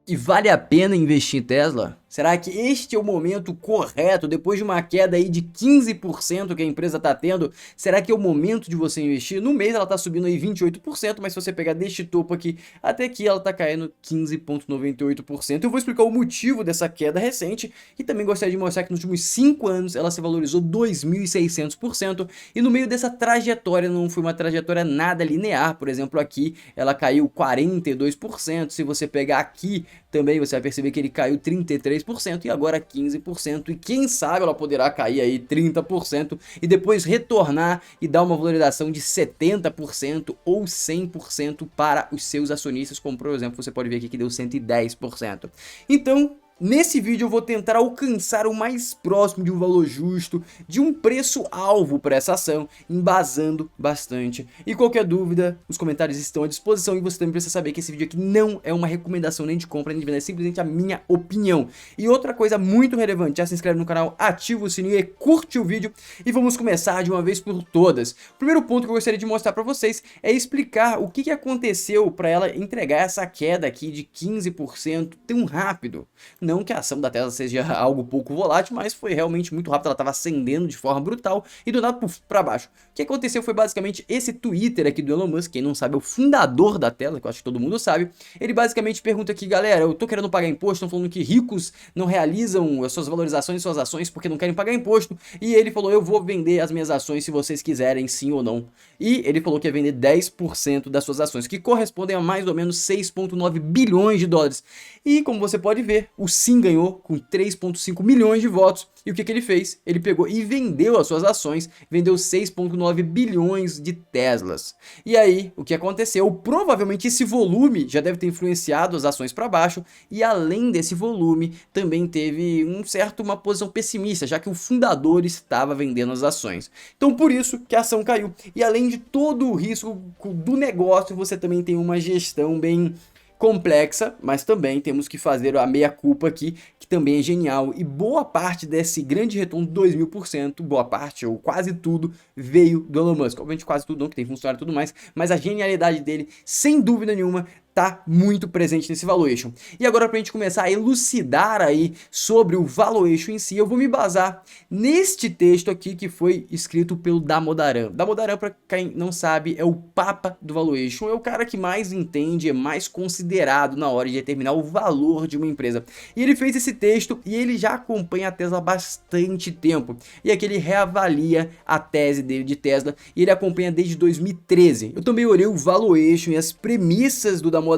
E vale a pena investir em Tesla? Será que este é o momento correto, depois de uma queda aí de 15% que a empresa está tendo? Será que é o momento de você investir? No mês ela está subindo aí 28%, mas se você pegar deste topo aqui até aqui, ela está caindo 15,98%. Eu vou explicar o motivo dessa queda recente e também gostaria de mostrar que nos últimos 5 anos ela se valorizou 2.600%, e no meio dessa trajetória não foi uma trajetória nada linear. Por exemplo, aqui ela caiu 42%, se você pegar aqui também você vai perceber que ele caiu 33% e agora 15%, e quem sabe ela poderá cair aí 30% e depois retornar e dar uma valorização de 70% ou 100% para os seus acionistas, como por exemplo você pode ver aqui que deu 110%. Então, nesse vídeo eu vou tentar alcançar o mais próximo de um valor justo, de um preço-alvo para essa ação, embasando bastante. E qualquer dúvida, os comentários estão à disposição e você também precisa saber que esse vídeo aqui não é uma recomendação nem de compra nem de venda, é simplesmente a minha opinião. E outra coisa muito relevante, já se inscreve no canal, ativa o sininho e curte o vídeo e vamos começar de uma vez por todas. O primeiro ponto que eu gostaria de mostrar para vocês é explicar o que aconteceu para ela entregar essa queda aqui de 15% tão rápido. Não que a ação da Tesla seja algo pouco volátil, mas foi realmente muito rápido, ela estava ascendendo de forma brutal e do nada para baixo. O que aconteceu foi basicamente esse Twitter aqui do Elon Musk, quem não sabe é o fundador da Tesla, que eu acho que todo mundo sabe. Ele basicamente pergunta aqui, galera, eu tô querendo pagar imposto, estão falando que ricos não realizam as suas valorizações de suas ações porque não querem pagar imposto, e ele falou, eu vou vender as minhas ações se vocês quiserem, sim ou não. E ele falou que ia vender 10% das suas ações, que correspondem a mais ou menos 6,9 bilhões de dólares. E como você pode ver, o sim ganhou com 3,5 milhões de votos. E o que ele fez? Ele pegou e vendeu as suas ações, vendeu 6,9 bilhões de Teslas. E aí, o que aconteceu? Provavelmente esse volume já deve ter influenciado as ações para baixo, e além desse volume, também teve uma posição pessimista, já que o fundador estava vendendo as ações. Então por isso que a ação caiu. E além de todo o risco do negócio, você também tem uma gestão bem complexa, mas também temos que fazer a meia-culpa aqui, que também é genial, e boa parte desse grande retorno de 2000%, boa parte ou quase tudo, veio do Elon Musk. Obviamente quase tudo não, que tem funcionário e tudo mais, mas a genialidade dele, sem dúvida nenhuma, tá muito presente nesse valuation. E agora, pra gente começar a elucidar aí sobre o valuation em si, eu vou me basar neste texto aqui que foi escrito pelo Damodaran. Damodaran, pra quem não sabe, é o papa do valuation, é o cara que mais entende, é mais considerado na hora de determinar o valor de uma empresa. E ele fez esse texto e ele já acompanha a Tesla há bastante tempo. E aqui ele reavalia a tese dele de Tesla e ele acompanha desde 2013. Eu também olhei o valuation e as premissas do Damodaran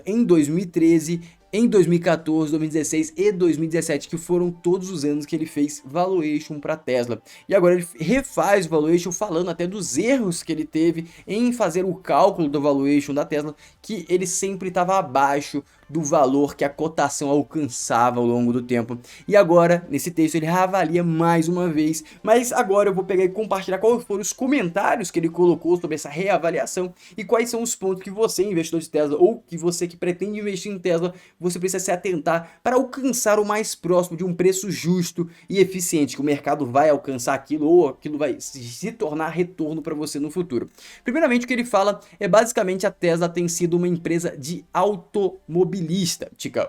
em 2013, em 2014, 2016 e 2017, que foram todos os anos que ele fez valuation para Tesla. E agora ele refaz o valuation falando até dos erros que ele teve em fazer o cálculo do valuation da Tesla, que ele sempre estava abaixo do valor que a cotação alcançava ao longo do tempo. E agora, nesse texto, ele reavalia mais uma vez, mas agora eu vou pegar e compartilhar quais foram os comentários que ele colocou sobre essa reavaliação e quais são os pontos que você, investidor de Tesla, ou que você que pretende investir em Tesla, você precisa se atentar para alcançar o mais próximo de um preço justo e eficiente, que o mercado vai alcançar aquilo ou aquilo vai se tornar retorno para você no futuro. Primeiramente, o que ele fala é basicamente a Tesla tem sido uma empresa de automobilismo,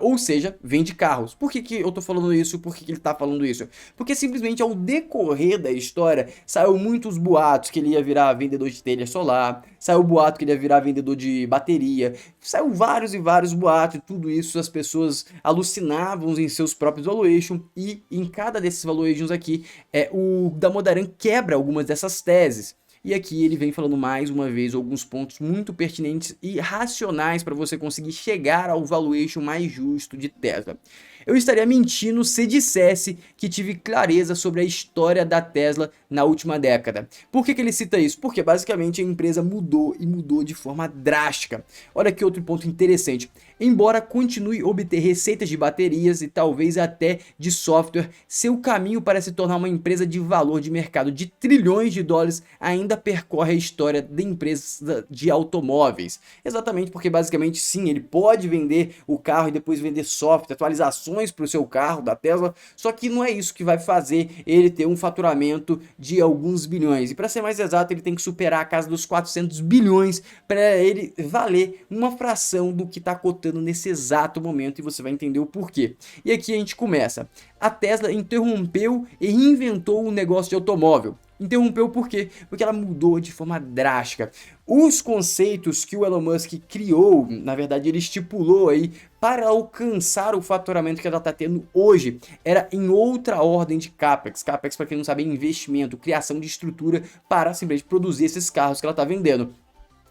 ou seja, vende carros. Por que eu tô falando isso? Por que ele tá falando isso? Porque simplesmente ao decorrer da história saiu muitos boatos que ele ia virar vendedor de telha solar, saiu boato que ele ia virar vendedor de bateria, saiu vários e vários boatos, e tudo isso as pessoas alucinavam em seus próprios valuations, e em cada desses valuations aqui o Damodaran quebra algumas dessas teses. E aqui ele vem falando mais uma vez alguns pontos muito pertinentes e racionais para você conseguir chegar ao valuation mais justo de Tesla. Eu estaria mentindo se dissesse que tive clareza sobre a história da Tesla na última década. Por que ele cita isso? Porque basicamente a empresa mudou e mudou de forma drástica. Olha que outro ponto interessante. Embora continue a obter receitas de baterias e talvez até de software, seu caminho para se tornar uma empresa de valor de mercado de trilhões de dólares ainda percorre a história de empresas de automóveis. Exatamente porque basicamente sim, ele pode vender o carro e depois vender software, atualizações atualizações para o seu carro da Tesla, só que não é isso que vai fazer ele ter um faturamento de alguns bilhões. E para ser mais exato, ele tem que superar a casa dos 400 bilhões para ele valer uma fração do que está cotando nesse exato momento, e você vai entender o porquê. E aqui a gente começa. A Tesla interrompeu e reinventou o negócio de automóvel. Interrompeu por quê? Porque ela mudou de forma drástica. Os conceitos que o Elon Musk criou, na verdade ele estipulou aí, para alcançar o faturamento que ela está tendo hoje, era em outra ordem de CAPEX. CAPEX, para quem não sabe, é investimento, criação de estrutura para simplesmente produzir esses carros que ela está vendendo.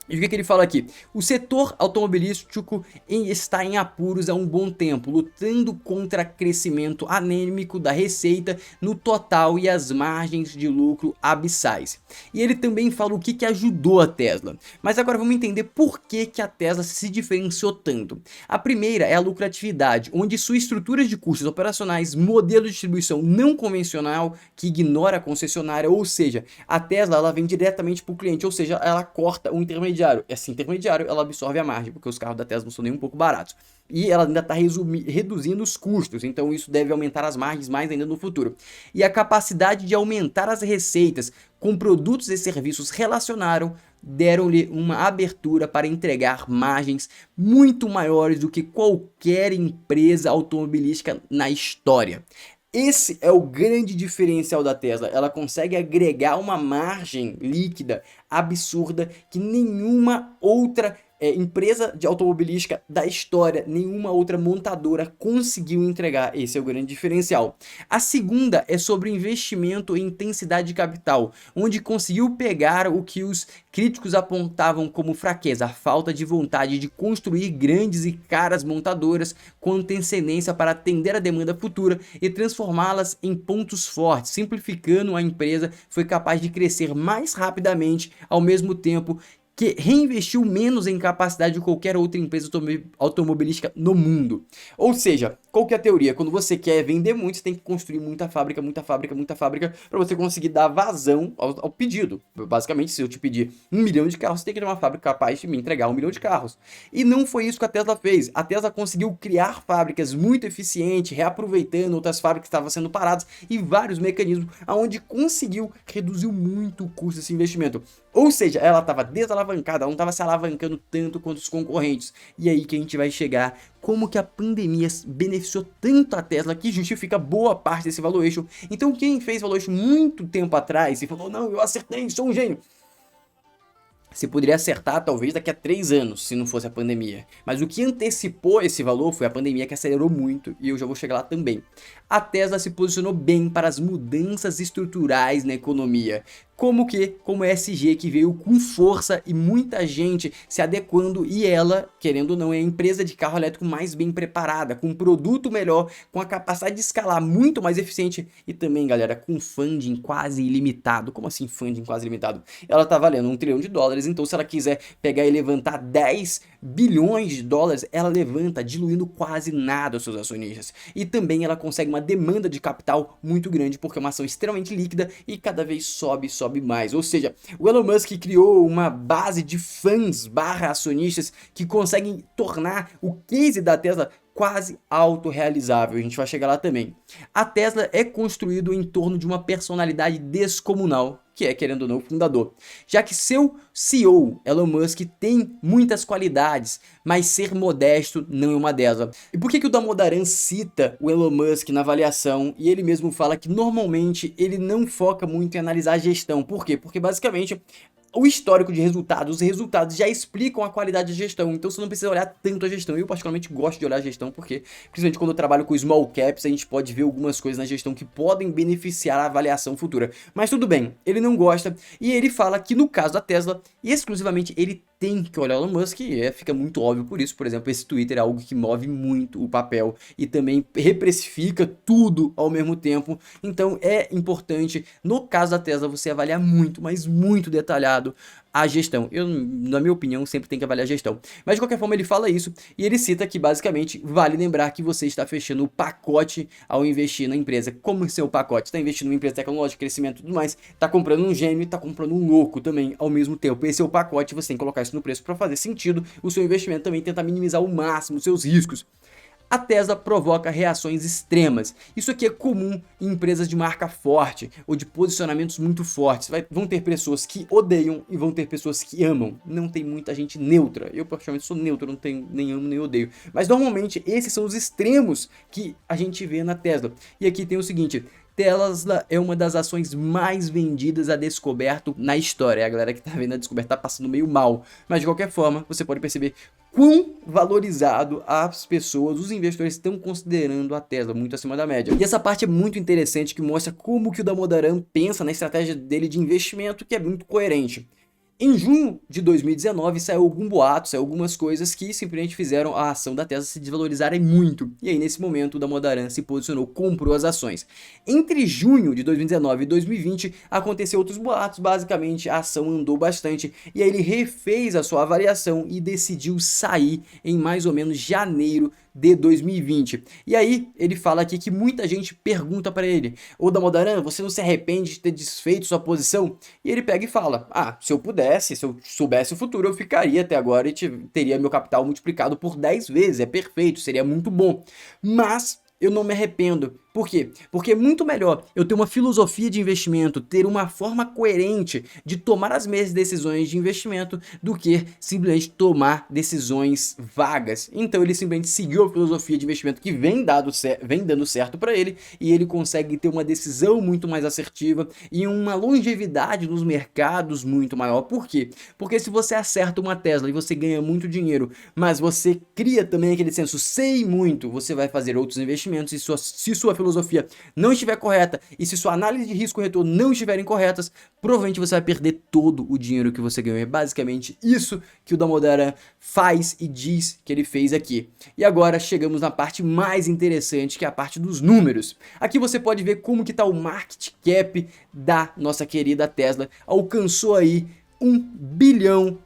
E o que ele fala aqui? O setor automobilístico está em apuros há um bom tempo, lutando contra crescimento anêmico da receita no total e as margens de lucro abissais. E ele também fala o que ajudou a Tesla. Mas agora vamos entender por que a Tesla se diferenciou tanto. A primeira é a lucratividade, onde sua estrutura de custos operacionais, modelo de distribuição não convencional que ignora a concessionária, ou seja, a Tesla ela vem diretamente para o cliente, ou seja, ela corta o intermediário. Esse intermediário ela absorve a margem, porque os carros da Tesla não são nem um pouco baratos. E ela ainda está reduzindo os custos, então isso deve aumentar as margens mais ainda no futuro. E a capacidade de aumentar as receitas com produtos e serviços deram-lhe uma abertura para entregar margens muito maiores do que qualquer empresa automobilística na história. Esse é o grande diferencial da Tesla, ela consegue agregar uma margem líquida absurda que nenhuma outra empresa de automobilística da história, nenhuma outra montadora conseguiu entregar. Esse é o grande diferencial. A segunda é sobre investimento e intensidade de capital, onde conseguiu pegar o que os críticos apontavam como fraqueza, a falta de vontade de construir grandes e caras montadoras com antecedência para atender a demanda futura e transformá-las em pontos fortes, simplificando a empresa, foi capaz de crescer mais rapidamente, ao mesmo tempo que reinvestiu menos em capacidade de qualquer outra empresa automobilística no mundo. Ou seja, qual que é a teoria? Quando você quer vender muito, você tem que construir muita fábrica para você conseguir dar vazão ao pedido. Basicamente, se eu te pedir 1 milhão de carros, você tem que ter uma fábrica capaz de me entregar 1 milhão de carros. E não foi isso que a Tesla fez. A Tesla conseguiu criar fábricas muito eficientes, reaproveitando outras fábricas que estavam sendo paradas e vários mecanismos onde conseguiu reduzir muito o custo desse investimento. Ou seja, ela estava desalavancada, ela não estava se alavancando tanto quanto os concorrentes. E aí que a gente vai chegar, como que a pandemia beneficiou tanto a Tesla que justifica boa parte desse valuation. Então quem fez valuation muito tempo atrás e falou, não, eu acertei, sou um gênio, você poderia acertar talvez daqui a 3 anos, se não fosse a pandemia. Mas o que antecipou esse valor foi a pandemia, que acelerou muito, e eu já vou chegar lá também. A Tesla se posicionou bem para as mudanças estruturais na economia, como o ESG, que veio com força e muita gente se adequando, e ela, querendo ou não, é a empresa de carro elétrico mais bem preparada, com um produto melhor, com a capacidade de escalar muito mais eficiente e também, galera, com funding quase ilimitado. Como assim funding quase ilimitado? Ela tá valendo $1 trilhão, então se ela quiser pegar e levantar 10 bilhões de dólares, ela levanta, diluindo quase nada aos seus acionistas. E também ela consegue uma demanda de capital muito grande, porque é uma ação extremamente líquida e cada vez sobe mais. Ou seja, o Elon Musk criou uma base de fãs / acionistas que conseguem tornar o case da Tesla quase autorrealizável. A gente vai chegar lá também. A Tesla é construído em torno de uma personalidade descomunal, que é, querendo ou não, o fundador. Já que seu CEO, Elon Musk, tem muitas qualidades, mas ser modesto não é uma delas. E por que o Damodaran cita o Elon Musk na avaliação e ele mesmo fala que normalmente ele não foca muito em analisar a gestão? Por quê? Porque basicamente o histórico de resultados, os resultados já explicam a qualidade da gestão, então você não precisa olhar tanto a gestão. Eu particularmente gosto de olhar a gestão porque, principalmente quando eu trabalho com small caps, a gente pode ver algumas coisas na gestão que podem beneficiar a avaliação futura. Mas tudo bem, ele não gosta e ele fala que no caso da Tesla, exclusivamente ele tem que olhar o Elon Musk e fica muito óbvio por isso. Por exemplo, esse Twitter é algo que move muito o papel e também reprecifica tudo ao mesmo tempo. Então é importante, no caso da Tesla, você avaliar muito, mas muito detalhado a gestão. Eu, na minha opinião, sempre tem que avaliar a gestão. Mas de qualquer forma ele fala isso e ele cita que basicamente vale lembrar que você está fechando o pacote ao investir na empresa. Como seu pacote? Está investindo em empresa tecnológica, crescimento e tudo mais, está comprando um gênio e está comprando um louco também ao mesmo tempo. Esse é o pacote, você tem que colocar isso no preço para fazer sentido o seu investimento, também tentar minimizar ao máximo os seus riscos. a Tesla provoca reações extremas. Isso aqui é comum em empresas de marca forte ou de posicionamentos muito fortes. Vão ter pessoas que odeiam e vão ter pessoas que amam. Não tem muita gente neutra. Eu particularmente sou neutro, não tenho nem amo nem odeio. Mas normalmente esses são os extremos que a gente vê na Tesla. E aqui tem o seguinte: Tesla é uma das ações mais vendidas a descoberto na história. A galera que tá vendo a descoberta tá passando meio mal. Mas de qualquer forma, você pode perceber quão valorizado as pessoas, os investidores estão considerando a Tesla, muito acima da média. E essa parte é muito interessante, que mostra como que o Damodaran pensa na estratégia dele de investimento, que é muito coerente. Em junho de 2019 saiu algum boato, saiu algumas coisas que simplesmente fizeram a ação da Tesla se desvalorizarem muito. E aí nesse momento o Damodaran se posicionou, comprou as ações. Entre junho de 2019 e 2020 aconteceu outros boatos, basicamente a ação andou bastante. E aí ele refez a sua avaliação e decidiu sair em mais ou menos janeiro de 2020. E aí ele fala aqui que muita gente pergunta para ele: ô Damodaran, você não se arrepende de ter desfeito sua posição? E ele pega e fala: ah, se eu pudesse, se eu soubesse o futuro, eu ficaria até agora e teria meu capital multiplicado por 10 vezes, é perfeito, seria muito bom. Mas eu não me arrependo. Por quê? Porque é muito melhor eu ter uma filosofia de investimento, ter uma forma coerente de tomar as minhas decisões de investimento, do que simplesmente tomar decisões vagas. Então ele simplesmente seguiu a filosofia de investimento que vem dando certo para ele, e ele consegue ter uma decisão muito mais assertiva e uma longevidade nos mercados muito maior. Por quê? Porque se você acerta uma Tesla e você ganha muito dinheiro, mas você cria também aquele senso sei muito, você vai fazer outros investimentos, e se sua filosofia não estiver correta e se sua análise de risco e retorno não estiverem corretas, provavelmente você vai perder todo o dinheiro que você ganhou. É basicamente isso que o Damodaran faz e diz que ele fez aqui. E agora chegamos na parte mais interessante, que é a parte dos números. Aqui você pode ver como que está o market cap da nossa querida Tesla. Alcançou aí $1 bilhão.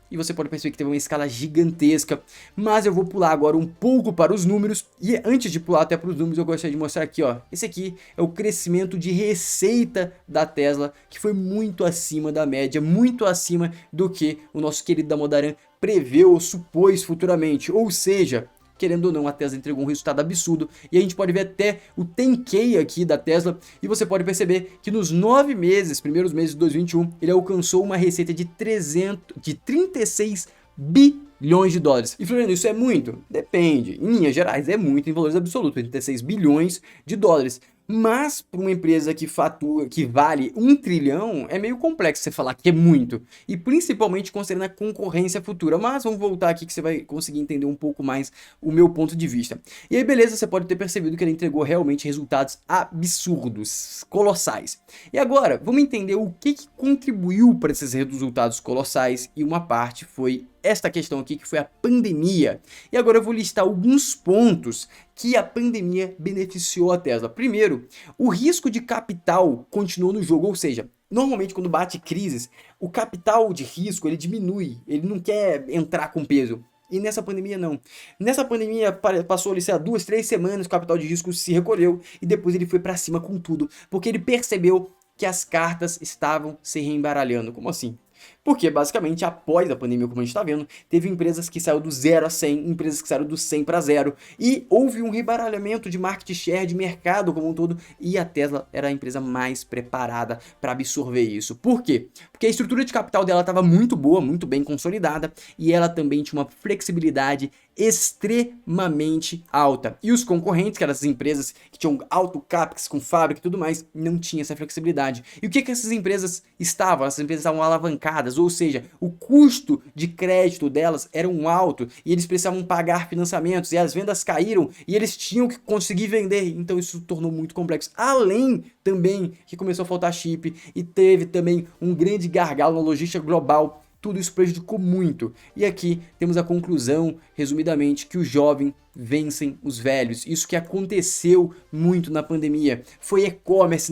E você pode perceber que teve uma escala gigantesca. Mas eu vou pular agora um pouco para os números. E antes de pular até para os números, eu gostaria de mostrar aqui, ó. Esse aqui é o crescimento de receita da Tesla, que foi muito acima da média, muito acima do que o nosso querido Damodaran preveu ou supôs futuramente. Ou seja, querendo ou não, a Tesla entregou um resultado absurdo. E a gente pode ver até o 10K aqui da Tesla. E você pode perceber que nos 9 meses, primeiros meses de 2021, ele alcançou uma receita de 36 bilhões de dólares. E Floriano, isso é muito? Depende. Em linhas gerais, é muito em valores absolutos, 36 bilhões de dólares. Mas para uma empresa que fatura, que vale 1 trilhão, é meio complexo você falar que é muito. E principalmente considerando a concorrência futura. Mas vamos voltar aqui que você vai conseguir entender um pouco mais o meu ponto de vista. E aí beleza, você pode ter percebido que ele entregou realmente resultados absurdos, colossais. E agora, vamos entender o que contribuiu para esses resultados colossais. E uma parte foi esta questão aqui, que foi a pandemia. E agora eu vou listar alguns pontos que a pandemia beneficiou a Tesla. Primeiro, o risco de capital continuou no jogo, ou seja, normalmente quando bate crises, o capital de risco ele diminui, ele não quer entrar com peso. E nessa pandemia não. Nessa pandemia passou ali, sei lá, 2, 3 semanas, o capital de risco se recolheu e depois ele foi pra cima com tudo, porque ele percebeu que as cartas estavam se reembaralhando. Como assim? Porque basicamente após a pandemia, como a gente está vendo, teve empresas que saíram do 0 a 100, empresas que saíram do 100 para 0, e houve um rebaralhamento de market share, de mercado como um todo, e a Tesla era a empresa mais preparada para absorver isso. Por quê? Porque a estrutura de capital dela estava muito boa, muito bem consolidada, e ela também tinha uma flexibilidade extremamente alta. E os concorrentes, que eram as empresas que tinham alto capex com fábrica e tudo mais, não tinham essa flexibilidade. E o que essas empresas estavam? Essas empresas estavam alavancadas, ou seja, o custo de crédito delas era alto e eles precisavam pagar financiamentos e as vendas caíram e eles tinham que conseguir vender. Então isso tornou muito complexo. Além também que começou a faltar chip e teve também um grande gargalo na logística global. Tudo isso prejudicou muito. E aqui temos a conclusão, resumidamente, que os jovens vencem os velhos. Isso que aconteceu muito na pandemia. Foi e-commerce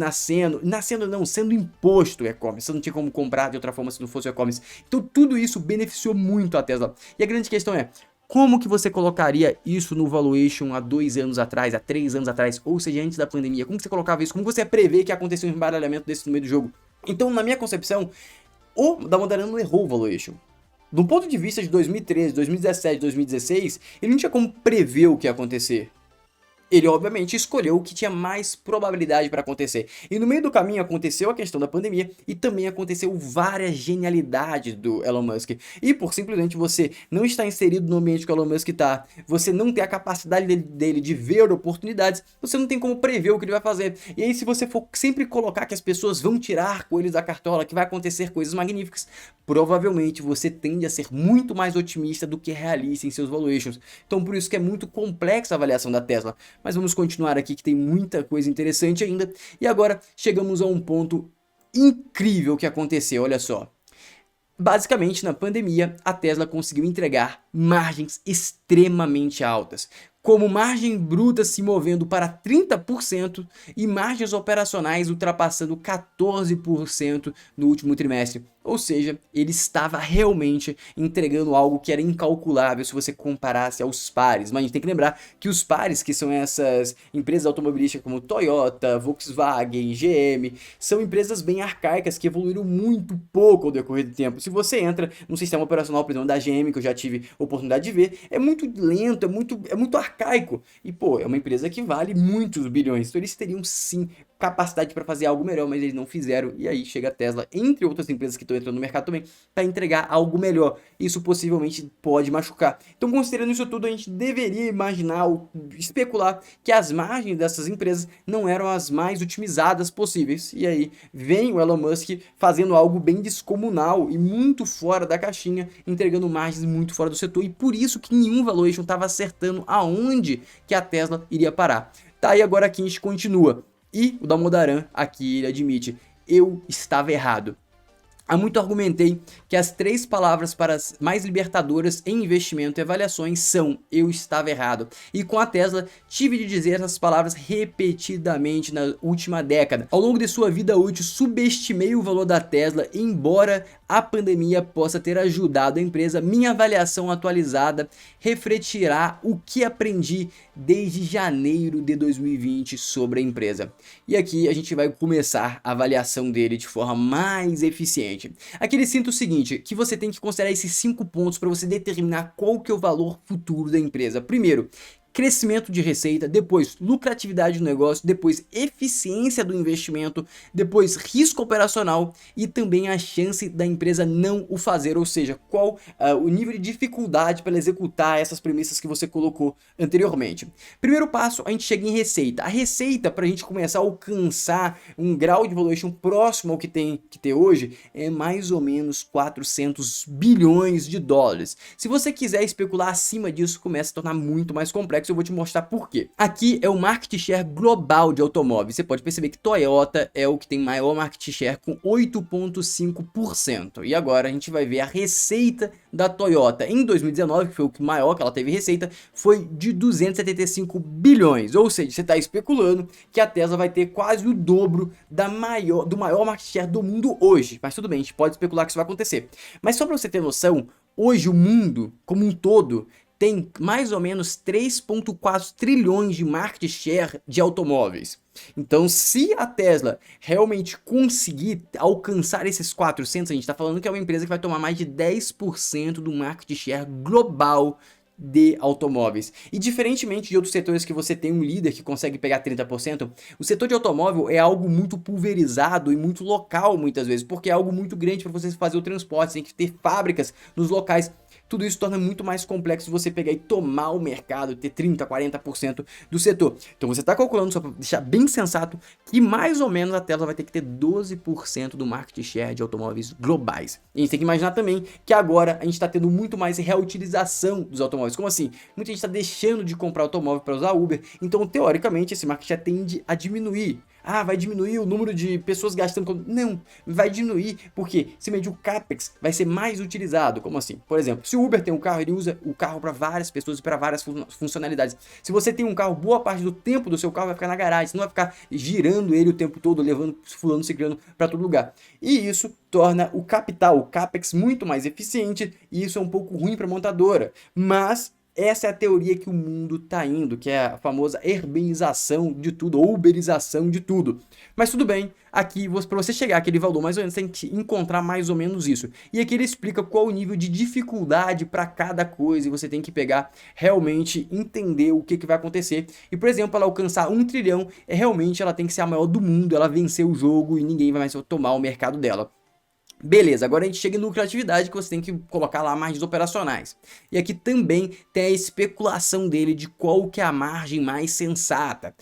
sendo imposto e-commerce. Você não tinha como comprar de outra forma se não fosse o e-commerce. Então tudo isso beneficiou muito a Tesla. E a grande questão é, como que você colocaria isso no valuation há 2 anos atrás, há 3 anos atrás, ou seja, antes da pandemia? Como que você colocava isso? Como você prevê que aconteceu um embaralhamento desse no meio do jogo? Então, na minha concepção, o Damodaran não errou o valuation. Do ponto de vista de 2013, 2017, 2016, ele não tinha como prever o que ia acontecer. Ele obviamente escolheu o que tinha mais probabilidade para acontecer. E no meio do caminho aconteceu a questão da pandemia e também aconteceu várias genialidades do Elon Musk. E por simplesmente você não estar inserido no ambiente que o Elon Musk está, você não ter a capacidade dele de ver oportunidades, você não tem como prever o que ele vai fazer. E aí se você for sempre colocar que as pessoas vão tirar coelhos da cartola, que vai acontecer coisas magníficas, provavelmente você tende a ser muito mais otimista do que realista em seus valuations. Então por isso que é muito complexa a avaliação da Tesla. Mas vamos continuar aqui que tem muita coisa interessante ainda. E agora chegamos a um ponto incrível que aconteceu, olha só. Basicamente, na pandemia, a Tesla conseguiu entregar margens extremamente altas, como margem bruta se movendo para 30% e margens operacionais ultrapassando 14% no último trimestre. Ou seja, ele estava realmente entregando algo que era incalculável se você comparasse aos pares. Mas a gente tem que lembrar que os pares, que são essas empresas automobilísticas como Toyota, Volkswagen, GM, são empresas bem arcaicas que evoluíram muito pouco ao decorrer do tempo. Se você entra no sistema operacional, por exemplo, da GM, que eu já tive oportunidade de ver, é muito lento, é muito arcaico. E, pô, é uma empresa que vale muitos bilhões. Então eles teriam sim capacidade para fazer algo melhor, mas eles não fizeram. E aí chega a Tesla, entre outras empresas que estão entrando no mercado também, para entregar algo melhor. Isso possivelmente pode machucar. Então, considerando isso tudo, a gente deveria imaginar ou especular que as margens dessas empresas não eram as mais otimizadas possíveis. E aí vem o Elon Musk fazendo algo bem descomunal e muito fora da caixinha, entregando margens muito fora do setor. E por isso que nenhum valuation estava acertando aonde que a Tesla iria parar. Tá, e agora aqui a gente continua. E o Damodaran aqui ele admite, eu estava errado. Há muito argumentei que as 3 palavras para as mais libertadoras em investimento e avaliações são eu estava errado. E com a Tesla tive de dizer essas palavras repetidamente na última década. Ao longo de sua vida útil subestimei o valor da Tesla, embora a pandemia possa ter ajudado a empresa. Minha avaliação atualizada refletirá o que aprendi desde janeiro de 2020 sobre a empresa. E aqui a gente vai começar a avaliação dele de forma mais eficiente. Aqui ele cita o seguinte, que você tem que considerar esses 5 pontos para você determinar qual que é o valor futuro da empresa. Primeiro, crescimento de receita, depois lucratividade do negócio, depois eficiência do investimento, depois risco operacional e também a chance da empresa não o fazer, ou seja, qual o nível de dificuldade para executar essas premissas que você colocou anteriormente. Primeiro passo, a gente chega em receita. A receita, para a gente começar a alcançar um grau de valuation próximo ao que tem que ter hoje, é mais ou menos 400 bilhões de dólares. Se você quiser especular acima disso, começa a tornar muito mais complexo. Eu vou te mostrar por quê. Aqui é o market share global de automóveis. Você pode perceber que Toyota é o que tem maior market share com 8,5%. E agora a gente vai ver a receita da Toyota em 2019, que foi o maior que ela teve receita, foi de 275 bilhões. Ou seja, você está especulando que a Tesla vai ter quase o dobro do maior market share do mundo hoje. Mas tudo bem, a gente pode especular que isso vai acontecer. Mas só para você ter noção, hoje o mundo como um todo tem mais ou menos 3,4 trilhões de market share de automóveis. Então, se a Tesla realmente conseguir alcançar esses 400, a gente está falando que é uma empresa que vai tomar mais de 10% do market share global de automóveis. E diferentemente de outros setores que você tem um líder que consegue pegar 30%, o setor de automóvel é algo muito pulverizado e muito local muitas vezes, porque é algo muito grande para você fazer o transporte, você tem que ter fábricas nos locais. Tudo isso torna muito mais complexo você pegar e tomar o mercado, ter 30%, 40% do setor. Então você está calculando, só para deixar bem sensato, que mais ou menos a Tesla vai ter que ter 12% do market share de automóveis globais. E a gente tem que imaginar também que agora a gente está tendo muito mais reutilização dos automóveis. Como assim? Muita gente está deixando de comprar automóvel para usar Uber, então teoricamente esse market share tende a diminuir. Ah, vai diminuir o número de pessoas gastando... Não, vai diminuir porque simplesmente o CAPEX vai ser mais utilizado. Como assim? Por exemplo, se o Uber tem um carro, ele usa o carro para várias pessoas e para várias funcionalidades. Se você tem um carro, boa parte do tempo do seu carro vai ficar na garagem. Você não vai ficar girando ele o tempo todo, levando fulano, ciclano para todo lugar. E isso torna o capital, o CAPEX, muito mais eficiente e isso é um pouco ruim para a montadora. Mas Essa é a teoria que o mundo tá indo, que é a famosa urbanização de tudo, ou uberização de tudo. Mas tudo bem, aqui para você chegar àquele valor mais ou menos, tem que encontrar mais ou menos isso. E aqui ele explica qual o nível de dificuldade para cada coisa, e você tem que pegar, realmente entender o que vai acontecer. E por exemplo, ela alcançar 1 trilhão, realmente ela tem que ser a maior do mundo, ela vencer o jogo e ninguém vai mais tomar o mercado dela. Beleza, agora a gente chega em lucratividade, que você tem que colocar lá margens operacionais. E aqui também tem a especulação dele de qual que é a margem mais sensata.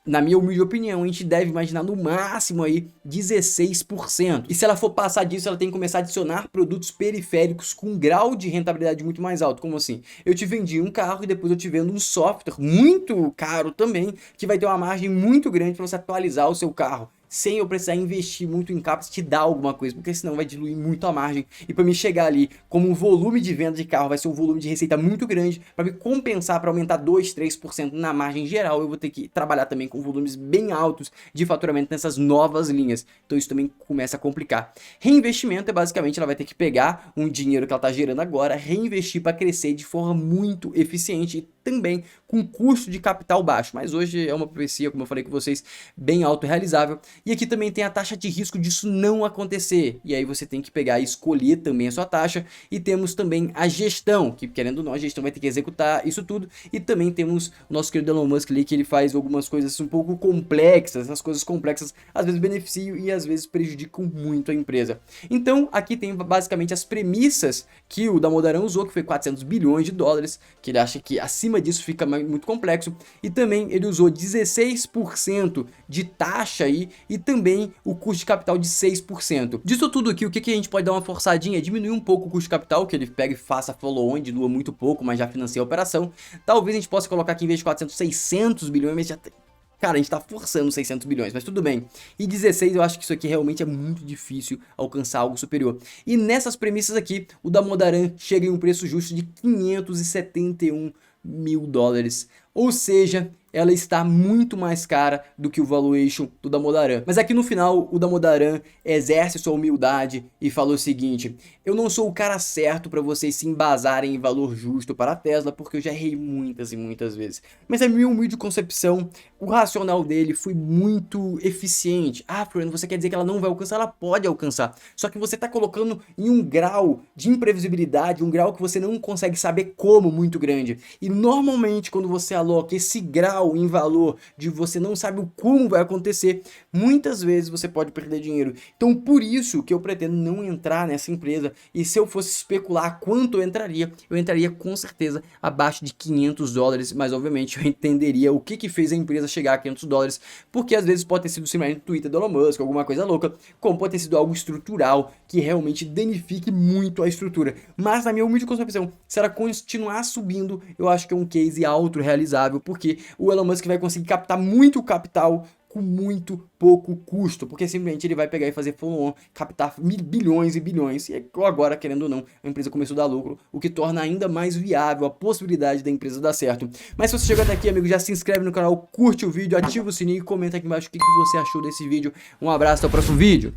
Na minha humilde opinião, a gente deve imaginar no máximo aí 16%. E se ela for passar disso, ela tem que começar a adicionar produtos periféricos com um grau de rentabilidade muito mais alto. Como assim? Eu te vendi um carro e depois eu te vendo um software muito caro também, que vai ter uma margem muito grande para você atualizar o seu carro, sem eu precisar investir muito em CAPEX, te dar alguma coisa, porque senão vai diluir muito a margem. E para me chegar ali, como um volume de venda de carro vai ser um volume de receita muito grande, para me compensar, para aumentar 2, 3% na margem geral, eu vou ter que trabalhar também com volumes bem altos de faturamento nessas novas linhas. Então isso também começa a complicar. Reinvestimento é basicamente, ela vai ter que pegar um dinheiro que ela está gerando agora, reinvestir para crescer de forma muito eficiente e também com custo de capital baixo. Mas hoje é uma profecia, como eu falei com vocês, bem autorrealizável. E aqui também tem a taxa de risco disso não acontecer. E aí você tem que pegar e escolher também a sua taxa. E temos também a gestão, que querendo ou não, a gestão vai ter que executar isso tudo. E também temos o nosso querido Elon Musk ali, que ele faz algumas coisas um pouco complexas. Essas coisas complexas às vezes beneficiam e às vezes prejudicam muito a empresa. Então aqui tem basicamente as premissas que o Damodaran usou, que foi 400 bilhões de dólares, que ele acha que acima disso fica muito complexo. E também ele usou 16% de taxa aí, e também o custo de capital de 6%. Disso tudo aqui, o que a gente pode dar uma forçadinha? Diminuir um pouco o custo de capital, que ele pega e faça follow-on, dilua muito pouco, mas já financia a operação. Talvez a gente possa colocar aqui em vez de 400, 600 bilhões, mas já tem... Cara, a gente tá forçando 600 bilhões, mas tudo bem. E 16, eu acho que isso aqui realmente é muito difícil alcançar algo superior. E nessas premissas aqui, o Damodaran chega em um preço justo de 571 mil dólares. Ou seja, ela está muito mais cara do que o valuation do Damodaran. Mas aqui no final, o Damodaran exerce sua humildade e falou o seguinte: eu não sou o cara certo para vocês se embasarem em valor justo para a Tesla, porque eu já errei muitas e muitas vezes. Mas a minha humilde concepção, o racional dele foi muito eficiente. Ah, Floriano, você quer dizer que ela não vai alcançar? Ela pode alcançar. Só que você está colocando em um grau de imprevisibilidade, um grau que você não consegue saber como muito grande. E normalmente quando você aloca esse grau em valor de você não sabe o como vai acontecer, muitas vezes você pode perder dinheiro. Então por isso que eu pretendo não entrar nessa empresa, e se eu fosse especular quanto eu entraria com certeza abaixo de 500 dólares, mas obviamente eu entenderia o que fez a empresa chegar a 500 dólares, porque às vezes pode ter sido simplesmente o Twitter do Elon Musk, alguma coisa louca, como pode ter sido algo estrutural que realmente danifique muito a estrutura. Mas na minha humilde concepção, se ela continuar subindo, eu acho que é um case autorrealizável, porque o Elon Musk vai conseguir captar muito capital com muito pouco custo, porque simplesmente ele vai pegar e fazer follow-on, captar bilhões e bilhões, e agora, querendo ou não, a empresa começou a dar lucro, o que torna ainda mais viável a possibilidade da empresa dar certo. Mas se você chegou até aqui, amigo, já se inscreve no canal, curte o vídeo, ativa o sininho e comenta aqui embaixo o que você achou desse vídeo. Um abraço, até o próximo vídeo.